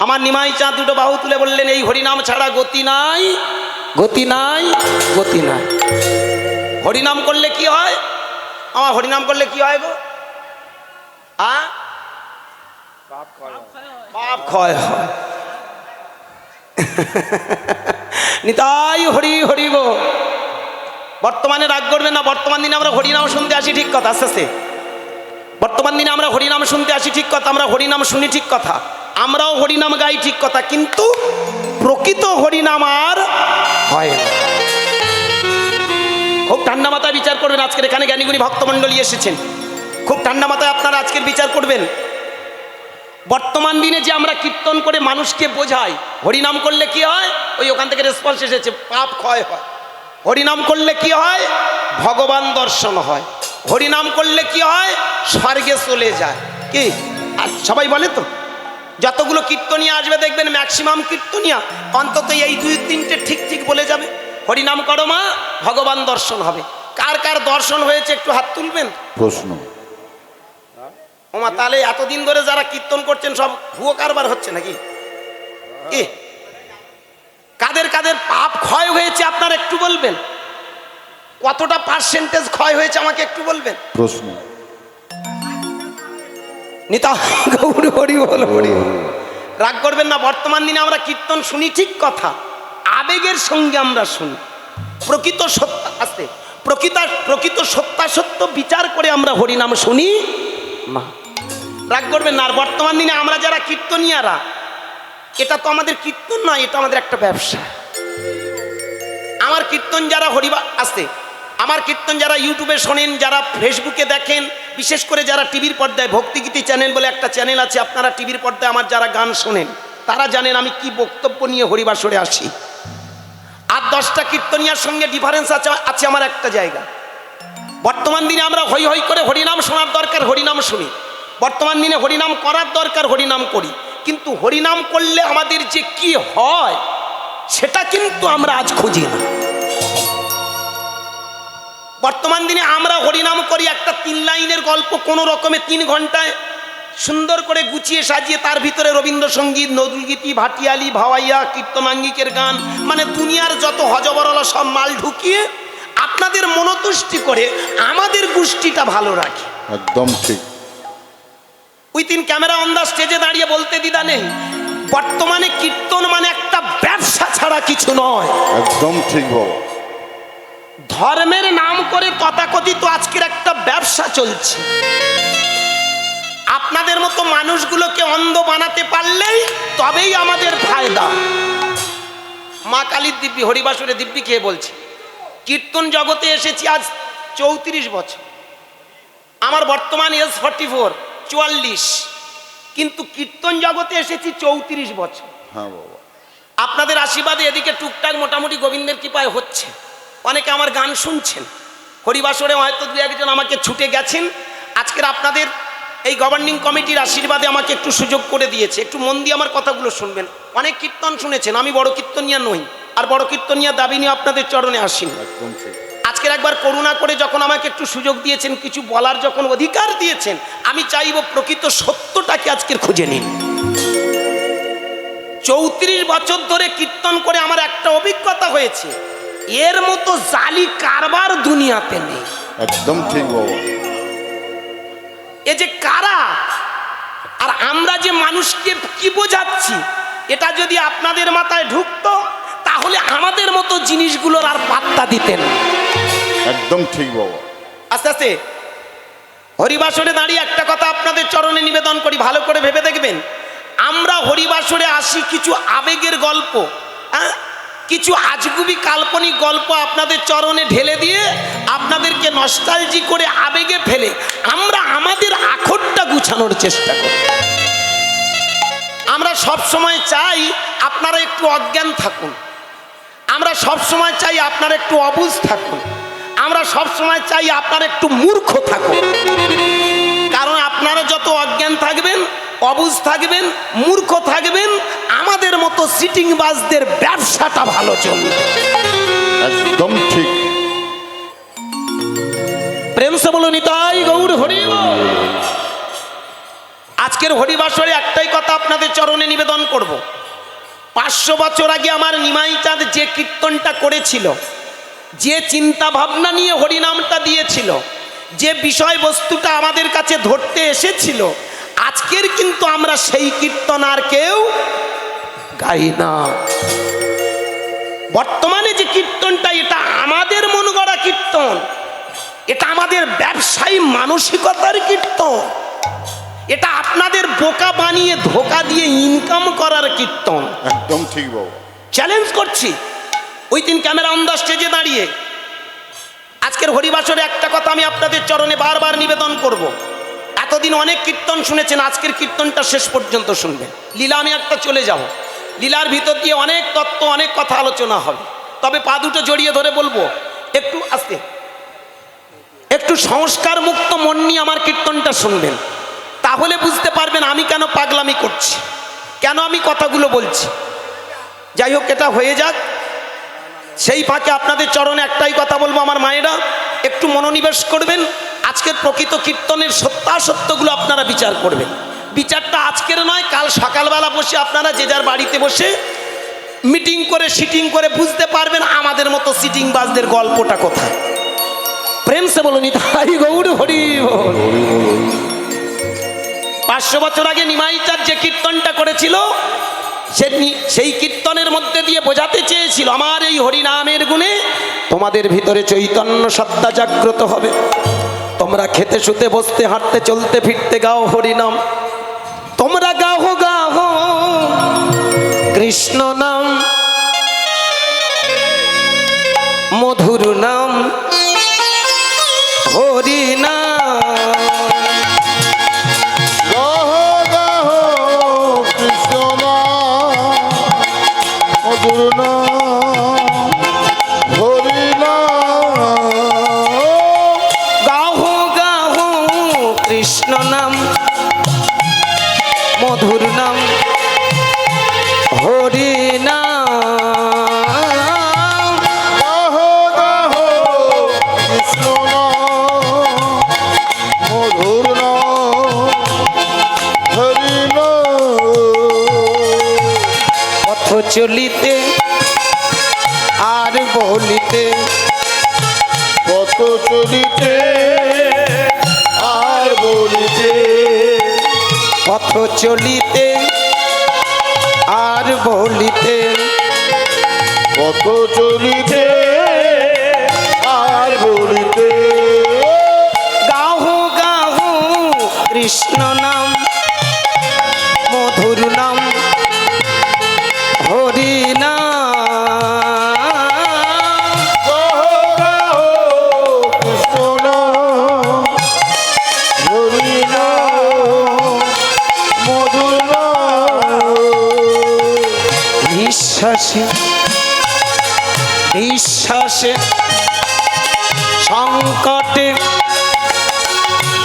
আমার নিমাই চাঁদ দুটো বাহু তুলে বললেন, এই হরিনাম ছাড়া গতি নাই, গতি নাই, গতি নাই। হরিনাম করলে কি হয়? আমার হরিনাম করলে কি হয় গো? পাপ ক্ষয় হয়। নিতাই হরি হরি গো। বর্তমানে রাগ করবেন না, বর্তমান দিনে আমরা হরিনাম শুনতে আসি, ঠিক কথা। আস্তে আস্তে বর্তমান দিনে আমরা হরিনাম শুনতে আসি, ঠিক কথা। আমরা হরিনাম শুনি, ঠিক কথা। আমরাও হরিনাম গাই, ঠিক কথা। কিন্তু প্রকৃত হরিনাম আর হয় না। খুব ঠান্ডা মাথায় বিচার করবেন। আজকের এখানে জ্ঞানীগুণী ভক্তমণ্ডলী এসেছেন, খুব ঠান্ডা মাথায় আপনারা আজকের বিচার করবেন। বর্তমান দিনে যে আমরা কীর্তন করে মানুষকে বোঝাই, হরিনাম করলে কি হয়? ওই ওখান থেকে রেসপন্স এসেছে, পাপ ক্ষয় হয়। হরিনাম করলে কি হয়? ভগবান দর্শন হয়। হরিনাম করলে কি হয়? স্বর্গে চলে যায়। কি আর সবাই বলে তো? যতগুলো কীর্তনিয়া আসবে দেখবেন ম্যাক্সিমাম কীর্তনিয়া অন্তত এই 2-3টে ঠিক ঠিক বলে যাবে, হরিনাম করো মা, ভগবান দর্শন হবে। কার কার দর্শন হয়েছে একটু হাত তুলবেন? প্রশ্ন। ওমা, তাহলে এতদিন ধরে যারা কীর্তন করছেন সব ভুয়ো কারবার হচ্ছে নাকি? কি কাদের কাদের পাপ ক্ষয় হয়েছে আপনারা একটু বলবেন? কতটা পার্সেন্টেজ ক্ষয় হয়েছে আমাকে একটু বলবেন? প্রশ্ন। নিতা গৌর হরি বল, হরি। রাগ করবেন না, বর্তমান দিনে আমরা কীর্তন শুনি, ঠিক কথা। আবেগের সঙ্গে আমরা শুনি। প্রকৃত সত্য আসতে প্রকৃত সত্যাসত্য বিচার করে আমরা হরিনাম শুনি না। রাগ করবেন না। আর বর্তমান দিনে আমরা যারা কীর্তনিয়ারা, এটা তো আমাদের কীর্তন নয়, এটা আমাদের একটা ব্যবসা। আমার কীর্তন যারা আমার কীর্তন যারা ইউটিউবে শোনেন, যারা ফেসবুকে দেখেন, বিশেষ করে যারা টিভির পর্দায় ভক্তিগীতি চ্যানেল বলে একটা চ্যানেল আছে, আপনারা টিভির পর্দায় আমার যারা গান শোনেন তারা জানেন আমি কি বক্তব্য নিয়ে হরিবাসরে আসি। আর 10টা কীর্তনিয়ার সঙ্গে ডিফারেন্স আছে আমার একটা জায়গা। বর্তমান দিনে আমরা হই হই করে হরিনাম শোনার দরকার, হরিনাম শুনি। বর্তমান দিনে হরিনাম করার দরকার, হরিনাম করি। কিন্তু হরিনাম করলে আমাদের যে কি হয় সেটা কিন্তু আমরা আজ খুঁজি না। বর্তমান দিনে আমরা হরিনাম করি একটা 3 লাইনের গল্প, কোনো রকমে 3 ঘন্টায় সুন্দর করে গুছিয়ে সাজিয়ে তার ভিতরে রবীন্দ্রসঙ্গীত, নজরুলগীতি, ভাটিয়ালি, ভাওয়াইয়া, কীর্তনাঙ্গিকের গান, মানে দুনিয়ার যত হজবরলা সব মাল ঢুকিয়ে আপনাদের মনোতুষ্টি করে আমাদের গোষ্ঠীটা ভালো রাখি। একদম ঠিক। উইথিন ক্যামেরা অন দা স্টেজে দাঁড়িয়ে বলতে দ্বিধা নেই, বর্তমানে কীর্তন মানে একটা ব্যবসা ছাড়া কিছু নয়। একদম ঠিক বাবা। ধর্মের নাম করে তথাকথিত আজকের একটা ব্যবসা চলছে। আপনাদের মতো মানুষগুলোকে অন্ধ বানাতে পারলেই তবেই আমাদের ফায়দা। মা কালীর দিব্যি, হরিবাসরে দিব্যি খেয়ে বলছি, কীর্তন জগতে এসেছি আজ 34 বছর। আমার বর্তমান এজ 44, কিন্তু কীর্তন জগতে এসেছি 34 বছর। হ্যাঁ বাবা। আপনাদের আশীর্বাদে এদিকে টুকটাক মোটামুটি গোবিন্দের কৃপায় হচ্ছে। অনেকে আমার গান শুনছেন, হরিবাসরে হয়তো 2-1জন আমাকে ছুটে গেছেন। আজকের আপনাদের এই গভর্নিং কমিটির আশীর্বাদে আমাকে একটু সুযোগ করে দিয়েছে। একটু মন দিয়ে আমার কথাগুলো শুনবেন। অনেক কীর্তন শুনেছেন, আমি বড় কীর্তনিয়া নই, আর বড় কীর্তনিয়া দাবি নিয়ে আপনাদের চরণে আসিনি। একদম ঠিক। আজকের একবার করুণা করে যখন আমাকে একটু সুযোগ দিয়েছেন, কিছু বলার যখন অধিকার দিয়েছেন, আমি চাইব প্রকৃত সত্যটাকে আজকের খুঁজে নিন। 34 বছর ধরে কীর্তন করে আমার একটা অভিজ্ঞতা হয়েছে, এর মতো জালি কারবার দুনিয়াতে নেই। একদম ঠিক বাবা। এ যে কারা, আর আমরা যে মানুষকে কি বোঝাচ্ছি, এটা যদি আপনাদের মাথায় ঢুকতো তাহলে আমাদের মতো জিনিসগুলোর আর পাত্তা দিতেন। একদম ঠিক বাবা। আস্তে আস্তে হরিবাসরে দাঁড়িয়ে একটা কথা আপনাদের চরণে নিবেদন করি, ভালো করে ভেবে দেখবেন। আমরা হরিবাসরে আসি কিছু আবেগের গল্প, কিছু আজগুবি কাল্পনিক গল্প আপনাদের চরণে ঢেলে দিয়ে আপনাদেরকে নস্টালজি করে আবেগে ফেলে আমরা আমাদের আখরটা গুছানোর চেষ্টা করি। আমরা সব সময় চাই আপনারা একটু অজ্ঞান থাকুন, আমরা সব সময় চাই আপনারা একটু অবুঝ থাকুন, আমরা সব সময় চাই আপনারা একটু মূর্খ থাকুন। কারণ আপনারা যত অজ্ঞান থাকবেন, অবুঝ থাকবেন, মূর্খ থাকবেন, আমাদের মতো সিটিং বাজদের ব্যবসাটা ভালো চলবে। একদম ঠিক। প্রেম সে বলো নিতাই গৌর হরি। আজ আজকের হরিবাসরে একটাই কথা আপনাদের চরণে নিবেদন করব। 500 বছর আগে আমার নিমাই চাঁদ যে কীর্তনটা করেছিল, যে চিন্তা ভাবনা নিয়ে হরিনামটা দিয়েছিল, যে বিষয়বস্তুটা আমাদের কাছে ধরতে এসেছিল, আজকের কিন্তু আমরা সেই কীর্তন আর কেউ গাই না। বর্তমানে যে কীর্তনটা, এটা আমাদের মন গড়া কীর্তন, এটা আমাদের ব্যবসায়ী মানসিকতার কীর্তন, এটা আপনাদের বোকা বানিয়ে ধোকা দিয়ে ইনকাম করার কীর্তন। একদম ঠিক বাবা। চ্যালেঞ্জ করছি, ওই দিন ক্যামেরা অন দ্য স্টেজে দাঁড়িয়ে আজকের হরিবাসরে একটা কথা আমি আপনাদের চরণে বারবার নিবেদন করব। এতদিন অনেক কীর্তন শুনেছেন, আজকের কীর্তনটা শেষ পর্যন্ত শুনবেন। লীলা আমি একটা চলে যাব, লীলার ভিতর দিয়ে অনেক তত্ত্ব, অনেক কথা আলোচনা হবে। তবে পা দুটো জড়িয়ে ধরে বলবো, একটু আস্তে, একটু সংস্কার মুক্ত মন নিয়ে আমার কীর্তনটা শুনবেন, তাহলে বুঝতে পারবেন আমি কেন পাগলামি করছি, কেন আমি কথাগুলো বলছি। যাই হোক, এটা হয়ে যাক। সেই ফাঁকে আপনাদের চরণে একটাই কথা বলবো, আমার মায়েরা একটু মনোনিবেশ করবেন। আজকের প্রকৃত কীর্তনের সত্যাসত্যগুলো আপনারা বিচার করবেন। বিচারটা আজকের নয়, কাল সকালবেলা বসে আপনারা যে যার বাড়িতে বসে মিটিং করে সিটিং করে বুঝতে পারবেন আমাদের মতো সিটিং বাজদের গল্পটা কোথায়। প্রেম সে বলুন তাই গৌর হরি বল। 500 বছর আগে নিমাই চাঁদ যে কীর্তনটা করেছিল, সেই কীর্তনের মধ্যে দিয়ে বোঝাতে চেয়েছিল আমার এই হরিনামের গুণে তোমাদের ভিতরে চৈতন্য সত্তা জাগ্রত হবে। তোমরা খেতে শুতে বসতে হাঁটতে চলতে ফিরতে গাও হরিনাম, তোমরা গাও গাও কৃষ্ণ নাম, মধুর নাম হরিনাম। মধুর নাম হরি নাম, গাহো গাহো কৃষ্ণ নাম, মধুর নাম হরি নাম। পথ চলিতে আর বলিতে, পথ চলিতে আর বলিতে, পথ চলিতে আর বলিতে, পথ চলিতে আর বলিতে। গাহো গাহো কৃষ্ণ নাম, মধুর নাম হরি নাম। বিশ্বাসে বিশ্বাসে সংকটে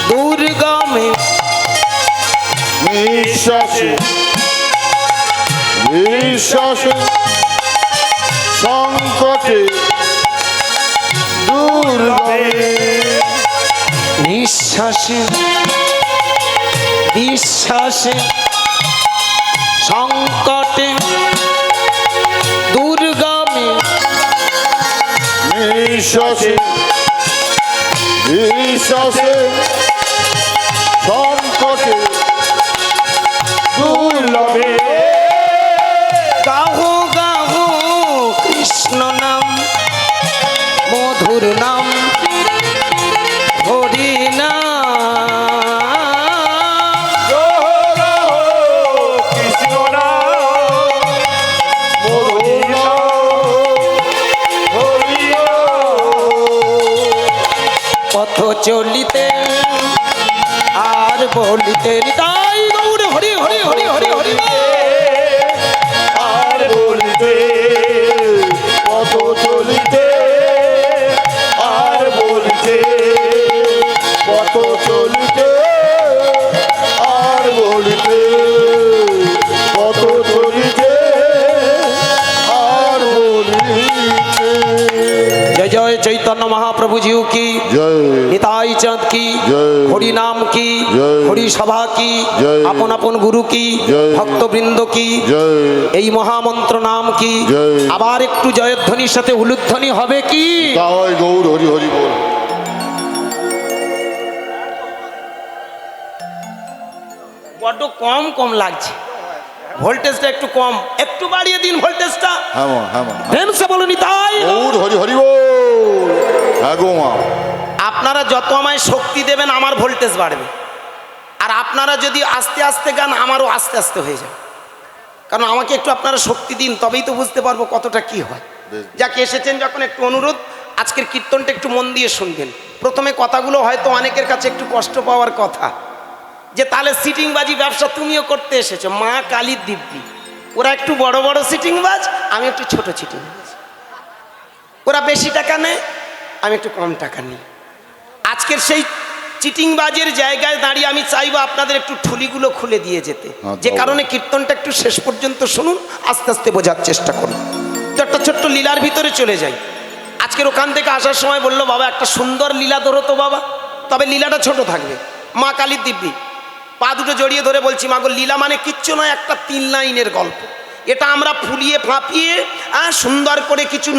দুর্গমে, বিশ্বাসে বিশ্বাসে সংকটে দুর্গমে, নিঃশ্বাসে বিশ্বাসে সংকটে দুর্গমে, বিশ্বাসে বিশ্বাসে সংকটে দুর্লভে। গাহো গাহো কৃষ্ণ নাম, মধুর নাম হরি নাম। কৃষ্ণ নাম, মধুর নাম হরি নাম। পথ চলিতে আর বলিতে, নিতাই গৌর হরি হরি হরি হরি হরি। महाप्रभु जी की जय निताई चाँद की जय हरि नाम की जय हरि सभा की जय अपन अपन गुरु की जय भक्तबृंद की जय এই মহামন্ত্র নাম কি জয়। আবার একটু জয়ধ্বনির সাথে উলুধ্বনি হবে কি তাই গৌর হরি হরি বল। বড্ড কম কম লাগছে ভোল্টেজটা একটু কম একটু বাড়িয়ে দিন ভোল্টেজটা হ্যাঁ মা, হ্যাঁ মা। ভেনসে বলুন তাই গৌর হরি হরি বল। হ্যাঁ গো মা। আপনারা যত আমায় শক্তি দেবেন আমার ভোল্টেজ বাড়বে আর আপনারা যদি আস্তে আস্তে গান আমারও আস্তে আস্তে হয়ে যাবে কারণ আমাকে একটু আপনারা শক্তি দিন তবেই তো বুঝতে পারবো কতটা কি হয় যাকে এসেছেন যখন একটু অনুরোধ আজকের কীর্তনটা একটু মন দিয়ে শুনবেন প্রথমে কথাগুলো হয়তো অনেকের কাছে একটু কষ্ট পাওয়ার কথা যে তাহলে সিটিংবাজি ব্যবসা তুমিও করতে এসেছো মা কালীর দিব্যি ওরা একটু বড় বড় সিটিংবাজ আমি একটু ছোট সিটিংবাজ ওরা বেশি টাকা নেয় আমি একটু কম টাকা নিই আজকের সেই চিটিংবাজের জায়গায় দাঁড়িয়ে আমি চাইবো আপনাদের একটু ঠুলিগুলো খুলে দিয়ে যেতে যে কারণে কীর্তনটা একটু শেষ পর্যন্ত শুনুন আস্তে আস্তে বোঝার চেষ্টা করুন তো একটা ছোট্ট লীলার ভিতরে চলে যাই আজকের ওখান থেকে আসার সময় বললো বাবা একটা সুন্দর লীলা ধরো তো বাবা তবে লীলাটা ছোট থাকবে মা কালীর দিব্যি পা দুটো জড়িয়ে ধরে বলছি মা গো লীলা মানে কিচ্ছু নয় একটা 3 লাইনের গল্প এটা আমরা ফুলিয়ে ফাঁপিয়ে সুন্দর করে কিছু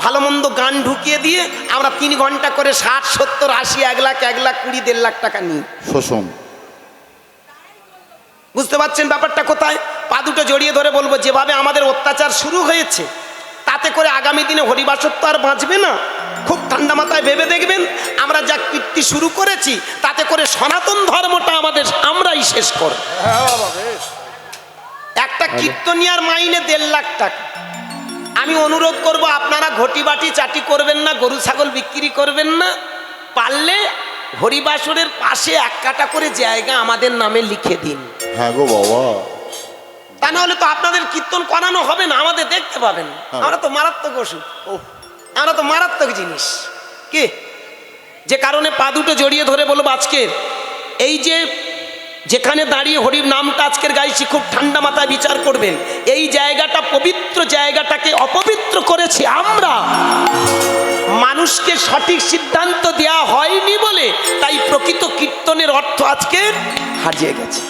ভালো মন্দ গান ঢুকিয়ে দিয়ে আমরা 3 ঘন্টা করে 60, 70, 80, 1 লাখ 1 লাখ 20, 1.5 লাখ টাকা নিই শোষণ। বুঝতে পারছেন ব্যাপারটা কোথায় পা দুটো জড়িয়ে ধরে বলবো যেভাবে আমাদের অত্যাচার শুরু হয়েছে তাতে করে আগামী দিনে হরিবাসত্ব আর বাঁচবে না খুব ঠান্ডা মাথায় ভেবে দেখবেন আমরা যা কীর্তি শুরু করেছি তাতে করে সনাতন ধর্মটা আমাদের আমরাই শেষ করব একটা কীর্তনিয়ার মাইনে 1.5 লাখ টাকা আমি অনুরোধ করব আপনারা ঘটি বাটি চাটি করবেন না গরু ছাগল বিক্রি করবেন না পারলে হরিবাসরের পাশে 1 কাটা করে জায়গা আমাদের নামে লিখে দিন হ্যাঁ গো বাবা। তা নাহলে তো আপনাদের কীর্তন করানো হবে না আমাদের দেখতে পাবেন আমরা তো মারাত্মক ওষুধ আমরা তো মারাত্মক জিনিস কি যে কারণে পা দুটো জড়িয়ে ধরে বলবো আজকের এই যে যেখানে দাঁড়িয়ে হরির নামটা আজকের গাইছি খুব ঠান্ডা মাথায় বিচার করবেন এই জায়গাটা পবিত্র জায়গাটাকে অপবিত্র করেছি আমরা মানুষকে সঠিক সিদ্ধান্ত দেয়া হয়নি বলে তাই প্রকৃত কীর্তনের অর্থ আজকে হারিয়ে গেছে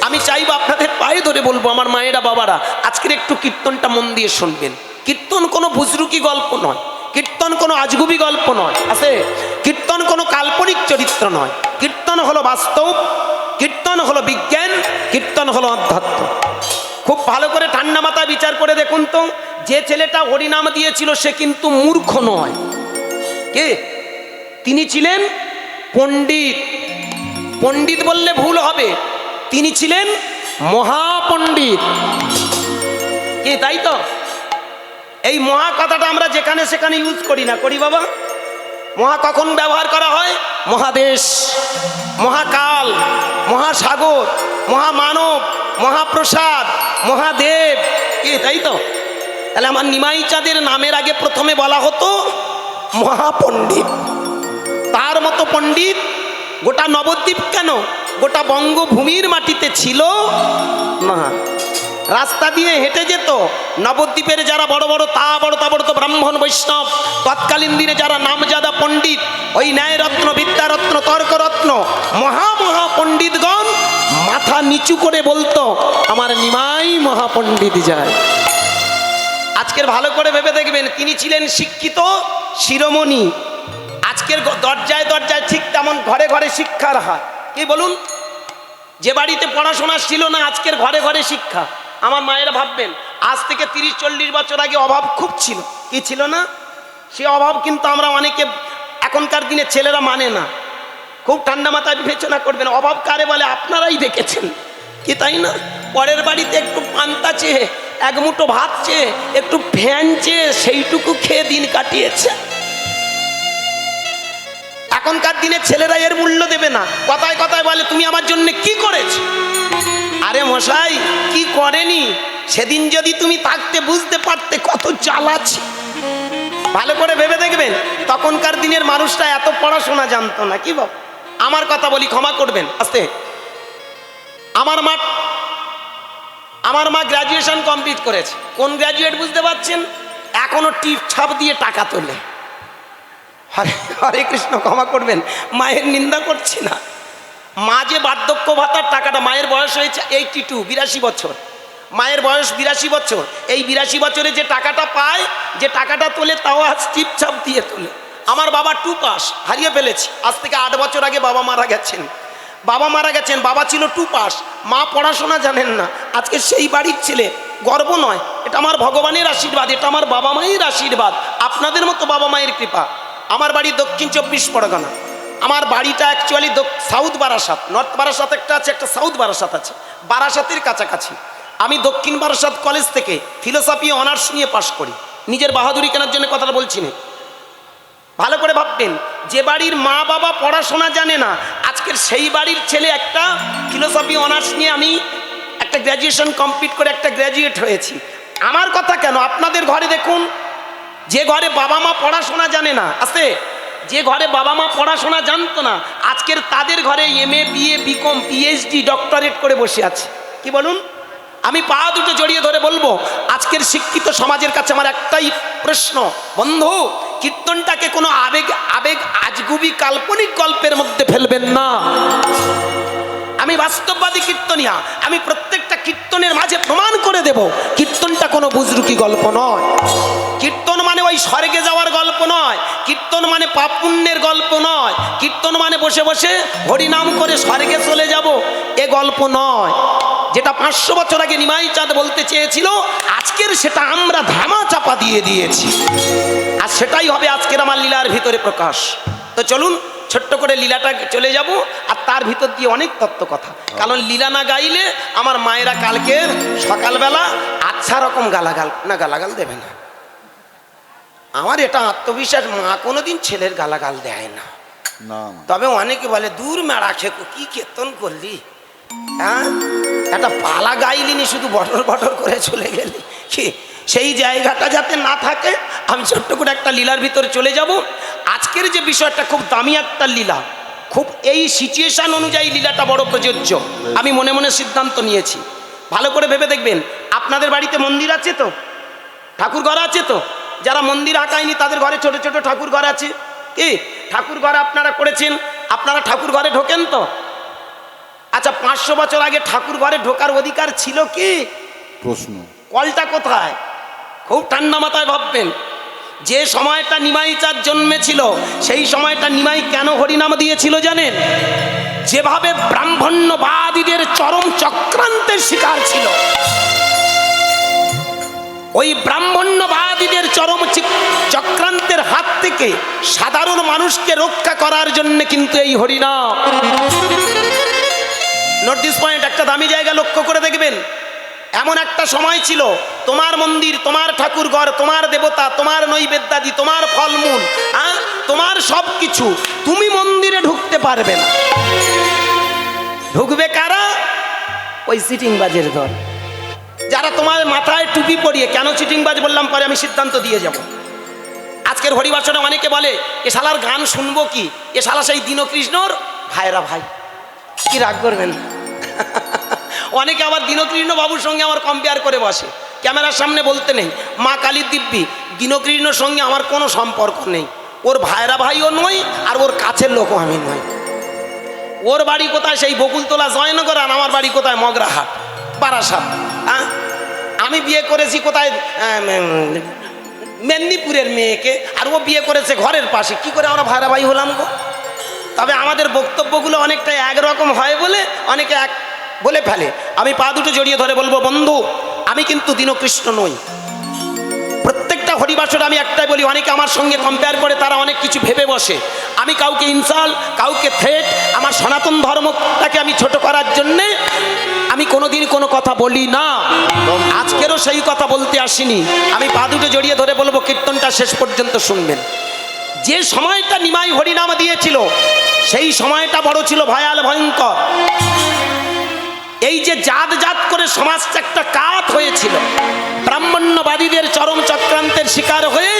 আমি চাইবো আপনাদের পায়ে ধরে বলবো আমার মায়েরা বাবারা আজকের একটু কীর্তনটা মন দিয়ে শুনবেন কীর্তন কোনো বুজরুকি গল্প নয় কীর্তন কোনো আজগুবি গল্প নয় আছে কীর্তন কোনো কাল্পনিক চরিত্র নয় কীর্তন হলো বাস্তব কীর্তন হলো বিজ্ঞান কীর্তন হলো অধ্যাত্ম খুব ভালো করে ঠান্ডা মাথায় বিচার করে দেখুন তো যে ছেলেটা হরিনাম দিয়েছিল সে কিন্তু মূর্খ নয় কে তিনি ছিলেন পণ্ডিত পণ্ডিত বললে ভুল হবে তিনি ছিলেন মহাপণ্ডিত কে তাই তো এই মহা কথাটা আমরা যেখানে সেখানে ইউজ করি না করি বাবা মহা কখন ব্যবহার করা হয় মহাদেশ মহাকাল মহাসাগর মহামানব মহাপ্রসাদ মহাদেব কে তাই তো তাহলে আমার নিমাই চাঁদের নামের আগে প্রথমে বলা হতো মহাপণ্ডিত তার মতো পণ্ডিত গোটা নবদ্বীপ কেন গোটা বঙ্গভূমির মাটিতে ছিল না রাস্তা দিয়ে হেঁটে যেত নবদ্বীপের যারা বড় বড় তা বড় তো ব্রাহ্মণ বৈষ্ণব তৎকালীন দিনে যারা নামজাদা পণ্ডিত ওই ন্যায়রত্ন বিদ্যারত্ন তর্করত্ন মহা পণ্ডিতগণ মাথা নিচু করে বলতো আমার নিমাই মহাপণ্ডিত যায় আজকের ভালো করে ভেবে দেখবেন তিনি ছিলেন শিক্ষিত শিরোমণি আজকের দরজায় দরজায় ঠিক তেমন ঘরে ঘরে শিক্ষার হার কি বলুন যে বাড়িতে পড়াশোনা ছিল না আজকের ঘরে ঘরে শিক্ষা আমার মায়েরা ভাববেন আজ থেকে 30-40 বছর আগে অভাব খুব ছিল কি ছিল না সে অভাব কিন্তু আমরা অনেকে এখনকার দিনে ছেলেরা মানে না খুব ঠান্ডা মাথায় বিবেচনা করবেন অভাব কারে বলে আপনারাই দেখেছেন কি তাই না পরের বাড়িতে একটু পান্তা চেয়ে এক মুঠো ভাত চেয়ে একটু ফ্যান চেয়ে সেইটুকু খেয়ে দিন কাটিয়েছে এখনকার দিনে ছেলেরা এর মূল্য দেবে না কথায় কথায় বলে তুমি আমার জন্য কি করেছো আরে মশাই কি করেনি সেদিন যদি তুমি থাকতে বুঝতে পারতে কত জ্বালাচ্ছে ভালো করে ভেবে দেখবেন তখনকার দিনের মানুষটা এত পড়াশোনা জানতো না কি বাবা আমার কথা বলি ক্ষমা করবেন আস্তে আমার মা গ্র্যাজুয়েশন কমপ্লিট করেছে কোন গ্র্যাজুয়েট বুঝতে পারছেন এখনো টিপ ছাপ দিয়ে টাকা তোলে হরে হরে কৃষ্ণ, ক্ষমা করবেন, মায়ের নিন্দা করছি না। মা যে বার্ধক্য ভাতার টাকাটা, মায়ের বয়স হয়েছে 82, 82 বছর, মায়ের বয়স 82 বছর। এই 82 বছরে যে টাকাটা পায়, যে টাকাটা তোলে, তাও আজ টিপছাপ দিয়ে তোলে। আমার বাবা 2 পাস, হারিয়ে ফেলেছি। আজ থেকে 8 বছর আগে বাবা মারা গেছেন। বাবা ছিল 2 পাস, মা পড়াশোনা জানেন না। আজকে সেই বাড়ির ছেলে, গর্ব নয়, এটা আমার ভগবানের আশীর্বাদ, এটা আমার বাবা মায়ের আশীর্বাদ, আপনাদের মতো বাবা মায়ের কৃপা। আমার বাড়ি দক্ষিণ 24 পরগনা। আমার বাড়িটা actually south Barasat, north Barasat একটা আছে, একটা সাউথ বারাসাত আছে, বারাসাতের কাছাকাছি। আমি দক্ষিণ বারাসাত কলেজ থেকে ফিলোসফি অনার্স নিয়ে পাশ করি। নিজের বাহাদুরি কেনার জন্য কথাটা বলছি না, ভালো করে ভাববেন। যে বাড়ির মা বাবা পড়াশোনা জানে না, আজকের সেই বাড়ির ছেলে একটা ফিলোসফি অনার্স নিয়ে, আমি একটা গ্র্যাজুয়েশন কমপ্লিট করে একটা গ্র্যাজুয়েট হয়েছি। আমার কথা কেন, আপনাদের ঘরে দেখুন, যে ঘরে বাবা মা পড়াশোনা জানে না, আছে যে ঘরে বাবা মা পড়াশোনা জানতো না, আজকের তাদের ঘরে MA BA BCom PhD doctorate করে বসে আছে। কি বলুন? আমি পা দুটো জড়িয়ে ধরে বলবো, আজকের শিক্ষিত সমাজের কাছে আমার একটাই প্রশ্ন, বন্ধু, কীর্তনটাকে কোনো আবেগ আজগুবি কাল্পনিক গল্পের মধ্যে ফেলবেন না। আমি বাস্তববাদী কীর্তনিয়া, আমি প্রত্যেকটা কীর্তনের মাঝে প্রমাণ করে দেব, কীর্তনটা কোনো বুজরুকি গল্প নয়। কীর্তন মানে ওই স্বর্গে যাওয়ার গল্প নয়, কীর্তন মানে পাপ পুণ্যের গল্প নয়, কীর্তন মানে বসে বসে হরিনাম করে স্বর্গে চলে যাব, এ গল্প নয়। যেটা 500 বছর আগে নিমাই চাঁদ বলতে চেয়েছিল, আজকের সেটা আমরা ধামা চাপা দিয়ে দিয়েছি, আর সেটাই হবে আজকের আমার লীলার ভিতরে প্রকাশ। তো চলুন ছোট্ট করে লীলাটা চলে যাব, আর তার ভিতর দিয়ে অনেক তত্ত্ব কথা। কারণ লীলা না গাইলে আমার মায়েরা কালকে সকালবেলা আচ্ছা রকম গালাগাল দেবে না। আমার এটা আত্মবিশ্বাস, মা কোনোদিন ছেলের গালাগাল দেয় না। না, তবে অনেকে বলে, দূর মেড়া খেকো, কি কীর্তন করলি, হ্যাঁ একটা পালা গাইলিনি, শুধু বটর বটর করে চলে গেলি। কি সেই জায়গাটা যাতে না থাকে, আমি ছোট্ট করে একটা লীলার ভিতরে চলে যাব। আজকের যে বিষয়টা খুব দামি একটা লীলা, খুব এই সিচুয়েশন অনুযায়ী লীলাটা বড় প্রযোজ্য। আমি মনে মনে সিদ্ধান্ত নিয়েছি, ভালো করে ভেবে দেখবেন। আপনাদের বাড়িতে মন্দির আছে তো, ঠাকুর ঘর আছে তো? যারা মন্দির আঁকায়নি তাদের ঘরে ছোট ছোট ঠাকুর ঘর আছে। কি ঠাকুর ঘর আপনারা করেছেন? আপনারা ঠাকুর ঘরে ঢোকেন তো? আচ্ছা, 500 বছর আগে ঠাকুর ঘরে ঢোকার অধিকার ছিল কি? প্রশ্ন। কলটা কোথায়? খুব ঠান্ডা মাথায় ভাববেন। যে সময়টা নিমাই চাঁদ জন্মেছিল, সেই সময়টা নিমাই কেন হরিনাম দিয়েছিল জানেন? যেভাবে ব্রাহ্মণ্যবাদীদের চরম চক্রান্তের শিকার ছিল, ওই ব্রাহ্মণ্যবাদীদের চরম চক্রান্তের হাত থেকে সাধারণ মানুষকে রক্ষা করার জন্য কিন্তু এই হরিনাম। নোটিস পয়েন্ট, একটা দামি জায়গা লক্ষ্য করে দেখবেন। এমন একটা সময় ছিল, তোমার মন্দির, তোমার ঠাকুর ঘর, তোমার দেবতা, তোমার নৈবেদ্যাদি, তোমার ফলমূল, তোমার সব কিছু, তুমি মন্দিরে ঢুকতে পারবে না। ঢুকবে কারা? ওই চিটিংবাজের দল, যারা তোমার মাথায় টুপি পরিয়ে। কেন চিটিংবাজ বললাম পরে আমি সিদ্ধান্ত দিয়ে যাব। আজকের হরিবাসনে অনেকে বলে, এ শালার গান শুনবো কি, এ শালা সেই দীনকৃষ্ণর ভাইরা ভাই। কি রাগ করবেন? অনেকে আবার দীনকৃষ্ণ বাবুর সঙ্গে আমার কম্পেয়ার করে বসে, ক্যামেরার সামনে বলতে নেই। মা কালীর দিব্যি, দীনকৃষ্ণর সঙ্গে আমার কোনো সম্পর্ক নেই। ওর ভাইরা ভাইও নই, আর ওর কাছের লোকও আমি নই। ওর বাড়ি কোথায়? সেই বকুলতলা জয়নগর, আর আমার বাড়ি কোথায়? মগরাহাট, বারাসাত। আমি বিয়ে করেছি কোথায়? মেদিনীপুরের মেয়েকে, আর ও বিয়ে করেছে ঘরের পাশে। কি করে আমরা ভাইরা ভাই হলাম গো? তবে আমাদের বক্তব্যগুলো অনেকটা একরকম হয় বলে অনেকে এক বলে ফেলে। আমি পা দুটো জড়িয়ে ধরে বলবো, বন্ধু, আমি কিন্তু দীনকৃষ্ণ নই। প্রত্যেকটা হরিবাসরে আমি একটাই বলি, অনেকে আমার সঙ্গে কম্পেয়ার করে, তারা অনেক কিছু ভেবে বসে। আমি কাউকে ইনসাল, কাউকে থ্রেট, আমার সনাতন ধর্মটাকে আমি ছোট করার জন্যে আমি কোনোদিন কোনো কথা বলি না। আজকেরও সেই কথা বলতে আসিনি। আমি পা দুটো জড়িয়ে ধরে বলবো, কীর্তনটা শেষ পর্যন্ত শুনবেন। যে সময়টা নিমাই হরিনাম দিয়েছিল, সেই সময়টা বড় ছিল ভয়াল, ভয়ঙ্কর। এই যে জাত জাত করে সমাজটা একটা কাত হয়েছিল, ব্রাহ্মণ্যবাদীদের চরম চক্রান্তের শিকার হয়ে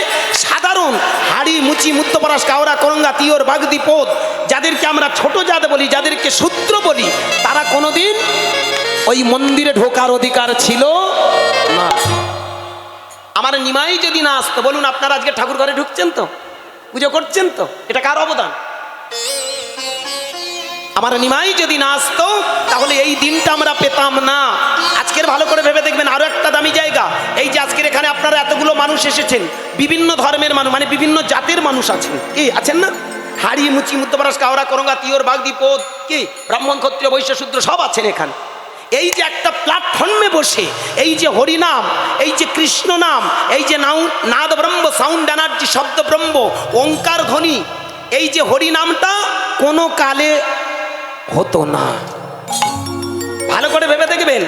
সাধারণ হাড়ি, মুচি, মুত্তপরাস, কাওড়া, করঙ্গা, তিওর, বাগদি, পোদ, যাদেরকে আমরা ছোট জাত বলি, যাদেরকে শূদ্র বলি, তারা কোনোদিন ওই মন্দিরে ঢোকার অধিকার ছিল না। আমার নিমাই যদি না আসতো, বলুন আপনারা আজকে ঠাকুর ঘরে ঢুকছেন তো? পুজো করছেন তো? এটা কার অবদান? আমার নিমাই যদি না আসতো তাহলে এই দিনটা আমরা পেতাম না। আজকের ভালো করে ভেবে দেখবেন আরো একটা দামি জায়গা, এই যে আজকের এখানে আপনারা এতগুলো মানুষ এসেছেন, বিভিন্ন ধর্মের মানুষ, মানে বিভিন্ন জাতের মানুষ আছেন, কি আছেন না? হাড়ি, মুচি, মুদ্রাস, কাওড়া, করঙ্গা, তিওর, বাগদি, পোদ, কি ব্রাহ্মণ, ক্ষত্রিয়, বৈশ্য, শূদ্র সব আছেন এখানে। এই যে একটা প্ল্যাটফর্মে বসে এই যে হরিনাম, এই যে কৃষ্ণ নাম, এই যে নাদ ব্রহ্ম, সাউন্ড এনার্জি, শব্দ ব্রহ্ম, ওঙ্কার ধ্বনি, এই যে হরিনামটা কোনো কালে হতো না। ভালো করে ভেবে দেখবেন,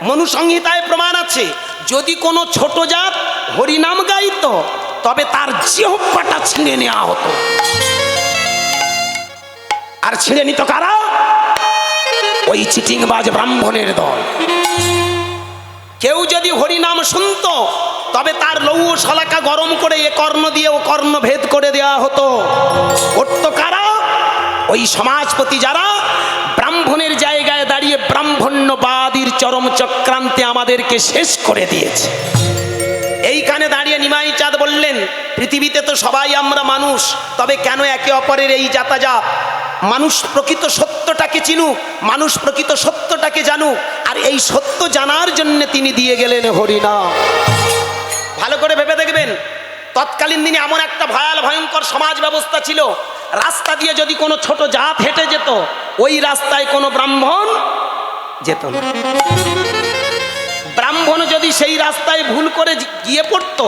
মনুসংহিতায় প্রমাণ আছে, যদি কোনো ছোট জাত হরিনাম গাইতো তবে তার জিহ্বাটা ছিঁড়ে নেওয়া হতো। আর ছিঁড়ে নিত কারা? ওই চিটিংবাজ ব্রাহ্মণের দল। কেউ যদি হরিনাম শুনতো তবে তার লৌহ শলাকা গরম করে এ কর্ণ দিয়ে ও কর্ণ ভেদ করে দেওয়া হতো। করতো কারা? ওই সমাজপতি যারা ব্রাহ্মণের জায়গায় দাঁড়িয়ে ব্রাহ্মণ্যবাদীর চরম চক্রান্তে আমাদেরকে শেষ করে দিয়েছে। এইখানে দাঁড়িয়ে নিমাই চাঁদ বললেন, পৃথিবীতে তো সবাই আমরা মানুষ, তবে কেন একে অপরের এই যাতায়াত? মানুষ প্রকৃত সত্যটাকে চিনুক, মানুষ প্রকৃত সত্যটাকে জানুক, আর এই সত্য জানার জন্য তিনি দিয়ে গেলেন হরিনাম। ভালো করে ভেবে দেখবেন, তৎকালীন দিনে এমন একটা ভয়ঙ্কর সমাজ ব্যবস্থা ছিল, রাস্তা দিয়ে যদি কোনো ছোট জাত হেঁটে যেত, ওই রাস্তায় কোনো ব্রাহ্মণ যেত না। ব্রাহ্মণ যদি সেই রাস্তায় ভুল করে গিয়ে পড়তো,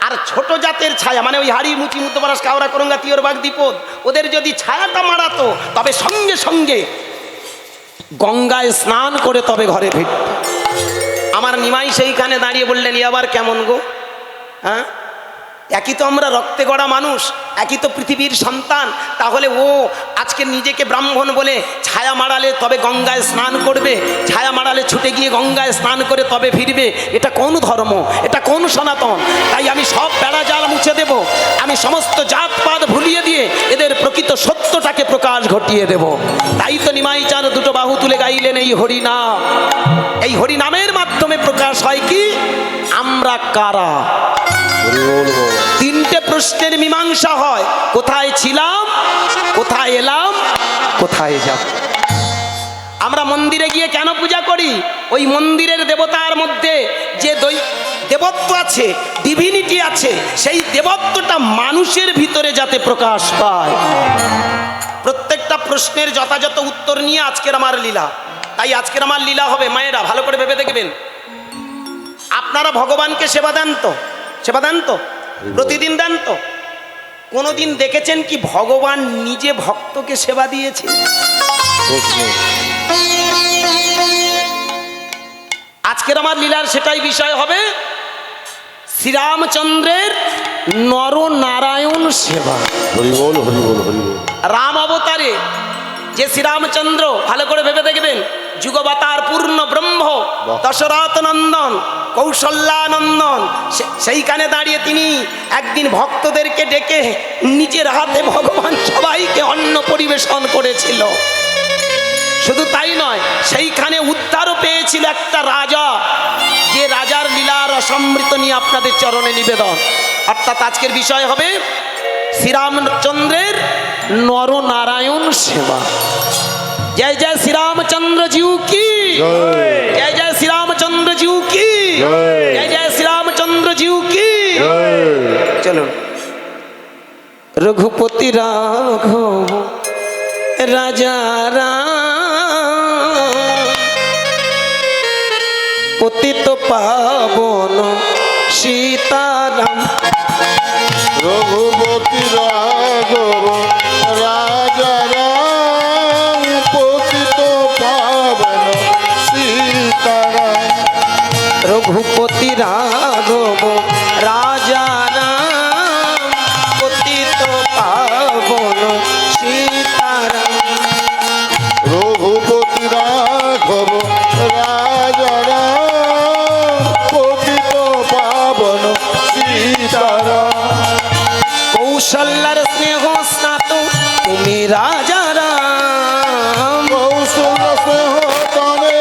আর ছোট জাতের ছায়া, মানে ওই হাড়ি, মুচি, মুদ্রাস, কাওড়া, করঙ্গা, তিওর, বাগদি, পোদ, ওদের যদি ছায়াটা মারাতো তবে সঙ্গে সঙ্গে গঙ্গায় স্নান করে তবে ঘরে ফিরত। আমার নিমাই সেইখানে দাঁড়িয়ে বললেন, এ আবার কেমন গো? হ্যাঁ, একই তো আমরা রক্তে গড়া মানুষ, একই তো পৃথিবীর সন্তান, তাহলে ও আজকে নিজেকে ব্রাহ্মণ বলে ছায়া মারালে তবে গঙ্গায় স্নান করবে, ছায়া মারালে ছুটে গিয়ে গঙ্গায় স্নান করে তবে ফিরবে? এটা কোন ধর্ম? এটা কোন সনাতন? তাই আমি সব বেড়া জাল মুছে দেব, আমি সমস্ত জাতপাত ভুলিয়ে দিয়ে এদের প্রকৃত সত্যটাকে প্রকাশ ঘটিয়ে দেব। তাই তো নিমাই চাঁদ দুটো বাহু তুলে গাইলেন এই হরিনাম। এই হরিনামের মাধ্যমে প্রকাশ হয় কি আমরা কারা। তিনটে প্রশ্নের মীমাংসা হয়, কোথায় ছিলাম, কোথায় এলাম, কোথায় যাব। আমরা মন্দিরে গিয়ে কেন পূজা করি? ওই মন্দিরের দেবতার মধ্যে যে দেবত্ব আছে, ডিভিনিটি আছে, সেই দেবত্বটা মানুষের ভিতরে যাতে প্রকাশ পায়। প্রত্যেকটা প্রশ্নের যথাযথ উত্তর নিয়ে আজকের আমার লীলা। তাই আজকের আমার লীলা হবে, মায়েরা ভালো করে ভেবে দেখবেন, আপনারা ভগবানকে সেবা দেন তো? সেবা দেন তো? প্রতিদিন দেন তো? কোনোদিন দেখেছেন কি ভগবান নিজে ভক্তকে সেবা দিয়েছে? আজকের আমার লীলার সেটাই বিষয় হবে, শ্রীরামচন্দ্রের নরনারায়ণ সেবা। হরি বল, হরি বল, হরি বল। রাম অবতারে যে শ্রীরামচন্দ্র, ভালো করে ভেবে দেখবেন, যুগবতার পূর্ণ ব্রহ্ম, দশরথ নন্দন, কৌশল্যানন্দন, সেইখানে দাঁড়িয়ে তিনি একদিন ভক্তদেরকে ডেকে নিজের হাতে ভগবান সবাইকে অন্ন পরিবেশন করেছিল। শুধু তাই নয়, সেইখানে উদ্ধারও পেয়েছিল একটা রাজা, যে রাজার লীলার অসমৃত নিয়ে আপনাদের চরণে নিবেদন। অর্থাৎ আজকের বিষয় হবে শ্রীরামচন্দ্রের নরনারায়ণ সেবা। जय जय श्री रामचंद्र जी की जय, जय श्री रामचंद्र जी की जय, जय श्री रामचंद्र जी की। चलो, रघुपति राघव राजा राम, पतित पावन सीताराम। रघुपति राघव राजा राम, पतित पावन सीताराम। रघुपति राघव राजा राम, पतित पावन सीताराम। रघुपति राघव राजा राम, पतित पावन सीताराम। कौशल्यर स्नेह स्नात তুমি রাজা রাম, कौशल्य स्नेह तमे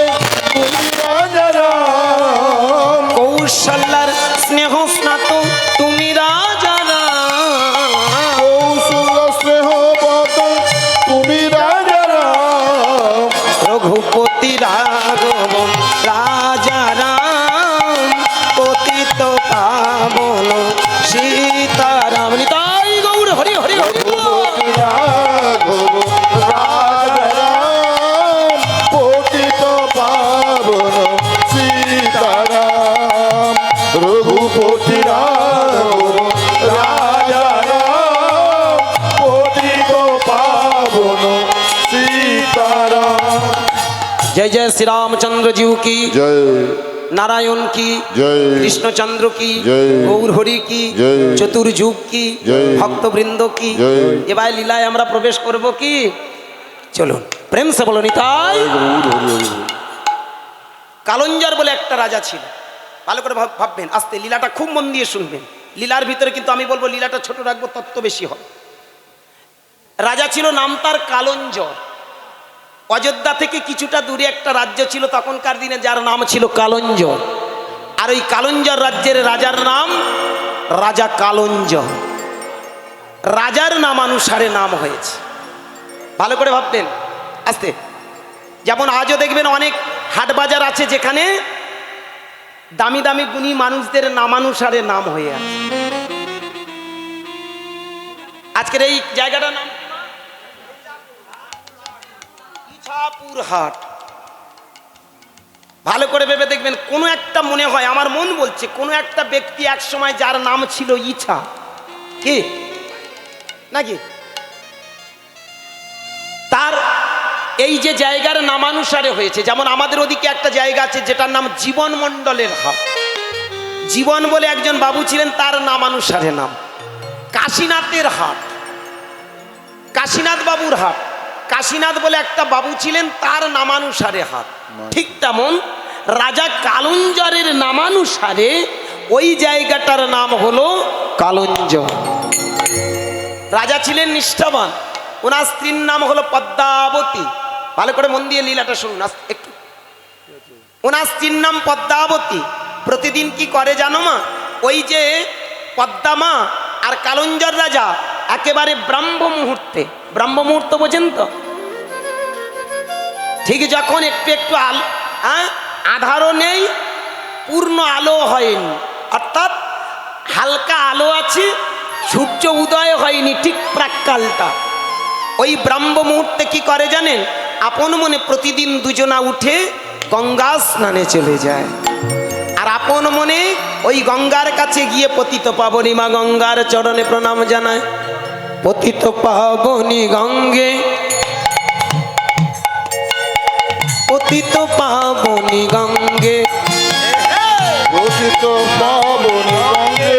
तुमी राजा राम। কৌশল্যর স্নেহ স্নাত তুমি রাজা রাম। পতিরাঘব রাজা রাম পতিত পাবন সীতারাম। जय जय श्री रामचंद्र जी की, জয় नारायण की, জয় कृष्णचंद्र की, जय। गौर हरि की, जय। चतुर्युग की, जय। भक्तवृंद की। जय। এবার লীলায় আমরা প্রবেশ করব কি? চলুন প্রেম সে বলো নিতাই। কালঞ্জর বলে একটা রাজা ছিল, ভালো করে ভাববেন, আস্তে লীলাটা খুব মন দিয়ে শুনবেন। লীলার ভিতরে কিন্তু আমি বলবো লীলাটা ছোট রাখবো, তত্ত্ব বেশি হবে। রাজা ছিল, নাম তার কালঞ্জর। অযোধ্যা থেকে কিছুটা দূরে একটা রাজ্য ছিল তখনকার দিনে, যার নাম ছিল কালঞ্জর। আর ওই কালঞ্জর রাজ্যের রাজার নাম রাজা কালঞ্জর। রাজার নামানুসারে নাম হয়েছে, ভালো করে ভাববেন আস্তে। যেমন আজও দেখবেন অনেক হাট বাজার আছে যেখানে দামি দামি গুণী মানুষদের নামানুসারে নাম হয়ে আছে। আজকের এই জায়গাটার নাম ইছাপুর হাট। ভালো করে ভেবে দেখবেন, কোনো একটা মনে হয়, আমার মন বলছে কোনো একটা ব্যক্তি এক সময় যার নাম ছিল ইছা, কি নাকি, তার এই যে জায়গার নামানুসারে হয়েছে। যেমন আমাদের ওদিকে একটা জায়গা আছে যেটার নাম জীবন মণ্ডলের হাট। জীবন বলে একজন বাবু ছিলেন, তার নামানুসারে নাম। কাশীনাথের হাট, কাশীনাথ বাবুর হাট। কাশীনাথ বলে একটা বাবু ছিলেন, তার নামানুসারে হাট। ঠিক তেমন রাজা কালঞ্জরের নামানুসারে ওই জায়গাটার নাম হলো কালঞ্জর। রাজা ছিলেন নিষ্ঠাবান, ওনার স্ত্রীর নাম হলো পদ্মাবতী। ভালো করে মন দিয়ে লীলাটা শুনুন একটু। ওনার স্ত্রীর নাম পদ্মাবতী। প্রতিদিন কি করে জানো মা? ওই যে পদ্মা মা আর কালঞ্জর রাজা একেবারে ব্রাহ্ম মুহূর্তে, ব্রাহ্ম মুহূর্ত বোঝেন তো, ঠিক যখন একটু একটু আধারও নেই, পূর্ণ আলো হয়নি, অর্থাৎ হালকা আলো আছে, সূর্য উদয় হয়নি, ঠিক প্রাক্কালটা, ওই ব্রাহ্ম মুহূর্তে কি করে জানেন? আপন মনে প্রতিদিন দুজনা উঠে গঙ্গা স্নানে চলে যায়। আর আপন মনে ওই গঙ্গার কাছে গিয়ে পতিত পাবনী মা গঙ্গার চরণে প্রণাম জানায়। পতিত পাবনী গঙ্গে, পতিত পাবনী গঙ্গে, পতিত পাবনী গঙ্গে,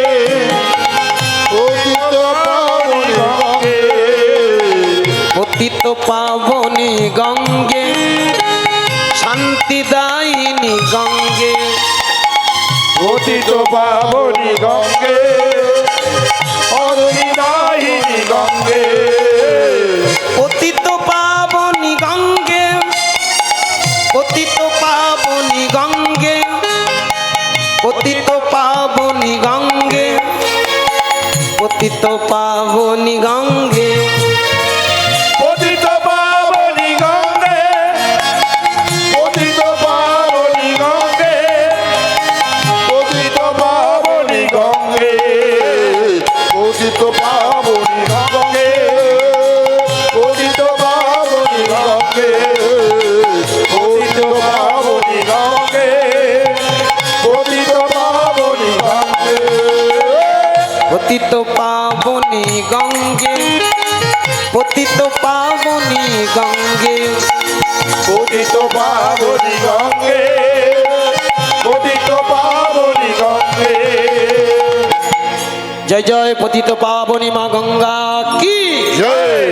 পতিত পাবনী গঙ্গে, পতিত পাবনী গঙ্গে, শান্তিদায়িনী গঙ্গে, পতিত পাবনী গঙ্গে, অরুণিদায়িনী গঙ্গে, পতিত পাবনী গঙ্গে, পতিত পাবনী গঙ্গে, পতিত পাবনী গঙ্গে, পতিত পাবনী গঙ্গে, পতিত পাবনী গঙ্গে, পতিত পাবনী গঙ্গে, পতিত পাবনী গঙ্গে, পতিত পাবনী গঙ্গে, পতিত পাবনী গঙ্গে, পতিত পাবনী গঙ্গে, পতিত পাবনী গঙ্গে, পতিত পাবনী গঙ্গে, পতিত পাবনী গঙ্গে, পতিত পাবনী গঙ্গে, পতিত পাবনী গঙ্গে। জয় জয় পতিত পাবনী মা গঙ্গা কি জয়,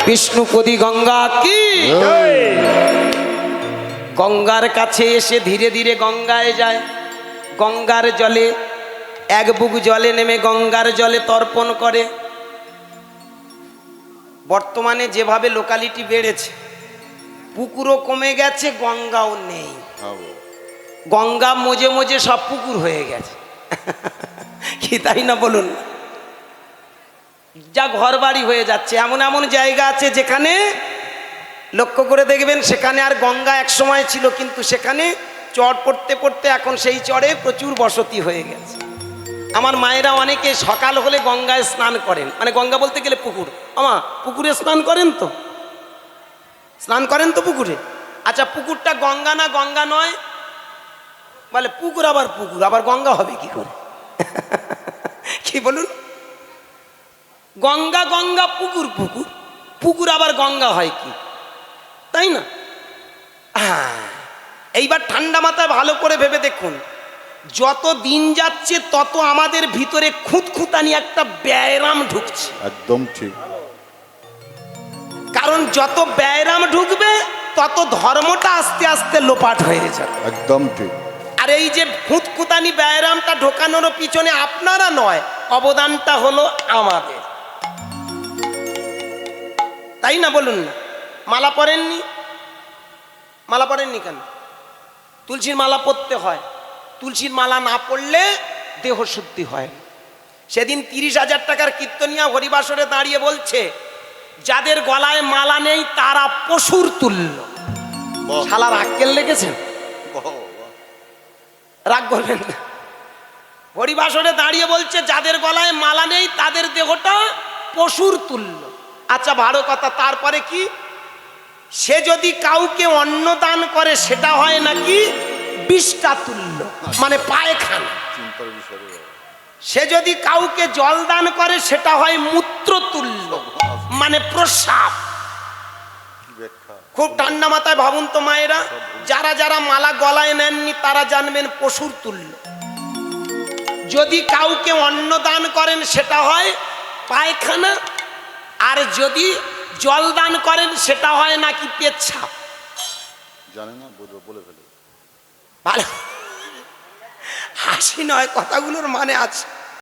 বিষ্ণুপদী গঙ্গা কি জয়। গঙ্গার কাছে এসে ধীরে ধীরে গঙ্গায় যায়। গঙ্গার জলে এক বুক জলে নেমে গঙ্গার জলে তর্পণ করে। বর্তমানে যেভাবে লোকালিটি বেড়েছে, পুকুরও কমে গেছে, গঙ্গাও নেই। গঙ্গা মজে মজে সব পুকুর হয়ে গেছে, কি তাই না বলুন? যা ঘর বাড়ি হয়ে যাচ্ছে। এমন এমন জায়গা আছে যেখানে লক্ষ্য করে দেখবেন, সেখানে আর গঙ্গা এক সময় ছিল, কিন্তু সেখানে চর পড়তে পড়তে এখন সেই চরে প্রচুর বসতি হয়ে গেছে। আমার মায়েরা অনেকে সকাল হলে গঙ্গায় স্নান করেন, মানে গঙ্গা বলতে গেলে পুকুর। আমা পুকুরে স্নান করেন তো? স্নান করেন তো পুকুরে? আচ্ছা, পুকুরটা গঙ্গা না গঙ্গা নয়? বলে পুকুর, আবার পুকুর, আবার গঙ্গা হবে কি করে? কি বলুন? গঙ্গা গঙ্গা, পুকুর পুকুর, পুকুর আবার গঙ্গা হয় কি? তাই না? হ্যাঁ, এইবার ঠান্ডা মাথায় ভালো করে ভেবে দেখুন, যত দিন যাচ্ছে তত আমাদের ভিতরে খুঁতখুঁতানি একটা ব্যায়াম ঢুকছে। একদম ঠিক। কারণ যত ব্যায়াম ঢুকবে তত ধর্মটা আস্তে আস্তে লোপাট হয়ে যাবে। একদম ঠিক। আর এই যে খুঁতখুঁতানি ব্যায়ামটা ঢোকানোর পিছনে আপনারা নয়, অবদানটা হলো আমাদের। তাই না? বলুন না। মালা পরেননি? মালা পরেননি কেন? তুলসীর মালা পরতে হয়। তুলসীর মালা না পড়লে দেহ শুদ্ধি হয়। সেদিন 30,000 টাকার কীর্তনিয়া হরিবাসরে দাঁড়িয়ে বলছে, যাদের গলায় মালা নেই তারা পশুর তুল্য। শালার আক্কেল লেগেছেন? রাগ করবেন না। হরিবাসরে দাঁড়িয়ে বলছে যাদের গলায় মালা নেই তাদের দেহটা পশুর তুল্য। আচ্ছা ভালো কথা, তারপরে কি? সে যদি কাউকে অন্ন দান করে সেটা হয় নাকি বিষ্ঠা তুল্য, মানে পায়খানা। সে যদি কাউকে জল দান করে সেটা হয় মূত্র তুল্য, মানে প্রস্রাব। খুব ঠান্ডা মাথায় ভাবুন তো মায়েরা, যারা যারা মালা গলায় নেননি তারা জানবেন পশুর তুল্য। যদি কাউকে অন্ন দান করেন সেটা হয় পায়খানা, আর যদি জল দান করেন সেটা হয় নাকি পেচ্ছাপ। জানে না, বলে ফেলে। ভালো হাসি নয়, কথাগুলোর মানে আছে।